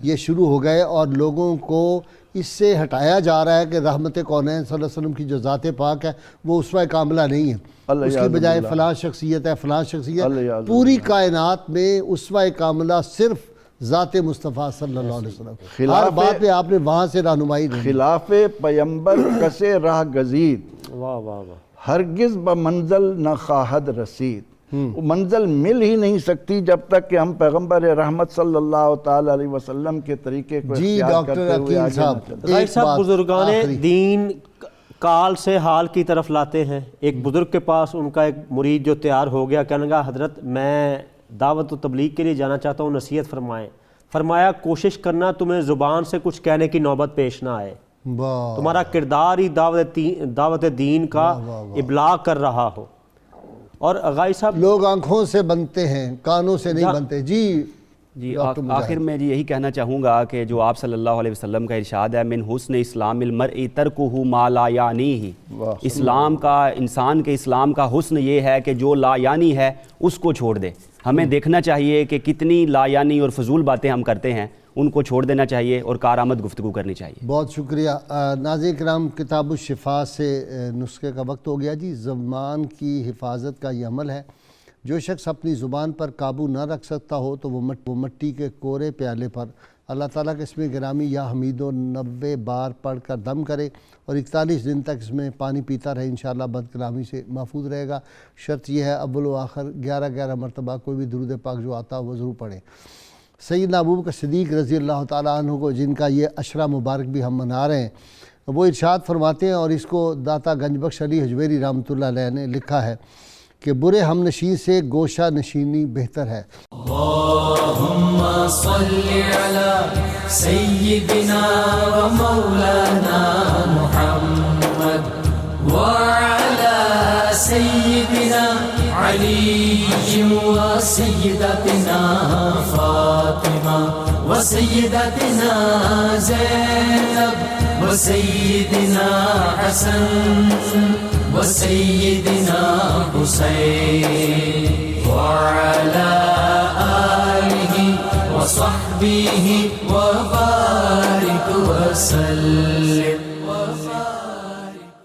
یہ شروع ہو گئے اور لوگوں کو اس سے ہٹایا جا رہا ہے کہ رحمت کونین صلی اللہ علیہ وسلم کی جو ذات پاک ہے وہ اسوہ کاملہ نہیں ہے، اس کی بجائے فلاں شخصیت ہے، فلاں شخصیت۔ پوری کائنات میں اسوہ کاملہ صرف ذات مصطفیٰ صلی اللہ علیہ وسلم، ہر بات پہ آپ نے وہاں سے رہنمائی دی۔ خلاف پیمبر کسے راہ گزید، واہ واہ واہ، ہرگز بمنزل نہ خواہد رسید۔ منزل مل ہی نہیں سکتی جب تک کہ ہم پیغمبر رحمت صلی اللہ تعالی علیہ وسلم کے طریقے کو اختیار کرتے ہوئے آگے نہ چلتے۔ غیر صاحب بزرگان دین کال سے حال کی طرف لاتے ہیں۔ ایک بزرگ کے پاس ان کا ایک مرید جو تیار ہو گیا، کہنے لگا حضرت میں دعوت و تبلیغ کے لیے جانا چاہتا ہوں، نصیحت فرمائیں۔ فرمایا کوشش کرنا تمہیں زبان سے کچھ کہنے کی نوبت پیش نہ آئے، تمہارا کردار ہی دعوت دین کا ابلاغ کر رہا ہو۔ اور غائب صاحب لوگ آنکھوں سے بنتے ہیں، کانوں سے نہیں بنتے۔ جی آخر میں یہی کہنا چاہوں گا کہ جو آپ صلی اللہ علیہ وسلم کا ارشاد ہے من حسن اسلام المرء ترکہ ما لا یعنیہ، اسلام کا، انسان کے اسلام کا حسن یہ ہے کہ جو لا یعنی ہے اس کو چھوڑ دے۔ ہمیں دیکھنا چاہیے کہ کتنی لا یعنی اور فضول باتیں ہم کرتے ہیں، ان کو چھوڑ دینا چاہیے اور کارآمد گفتگو کرنی چاہیے۔ بہت شکریہ ناظرین کرام، کتاب الشفا سے نسخے کا وقت ہو گیا۔ جی زبان کی حفاظت کا یہ عمل ہے، جو شخص اپنی زبان پر قابو نہ رکھ سکتا ہو تو وہ مٹی کے کورے پیالے پر اللہ تعالیٰ کے اسم گرامی یا حمید و 90 بار پڑھ کر دم کرے اور 41 دن تک اس میں پانی پیتا رہے، انشاءاللہ بد کلامی سے محفوظ رہے گا۔ شرط یہ ہے اول و آخر 11 مرتبہ کوئی بھی درود پاک جو آتا وہ ضرور پڑھیں۔ سیدنا ابوبکر صدیق رضی اللہ تعالیٰ عنہ کو، جن کا یہ عشرہ مبارک بھی ہم منا رہے ہیں، وہ ارشاد فرماتے ہیں، اور اس کو داتا گنج بخش علی حجویری رحمۃ اللہ علیہ نے لکھا ہے کہ برے ہم نشین سے گوشہ نشینی بہتر ہے۔ اللہم صلی علی سیدنا و مولانا محمد وعلی سیدنا علی و سیدتنا فاطمہ و سیدتنا زینب و سیدنا حسن و سیدنا حسین وعلی آلہ و صحبہ و بارک وسلم۔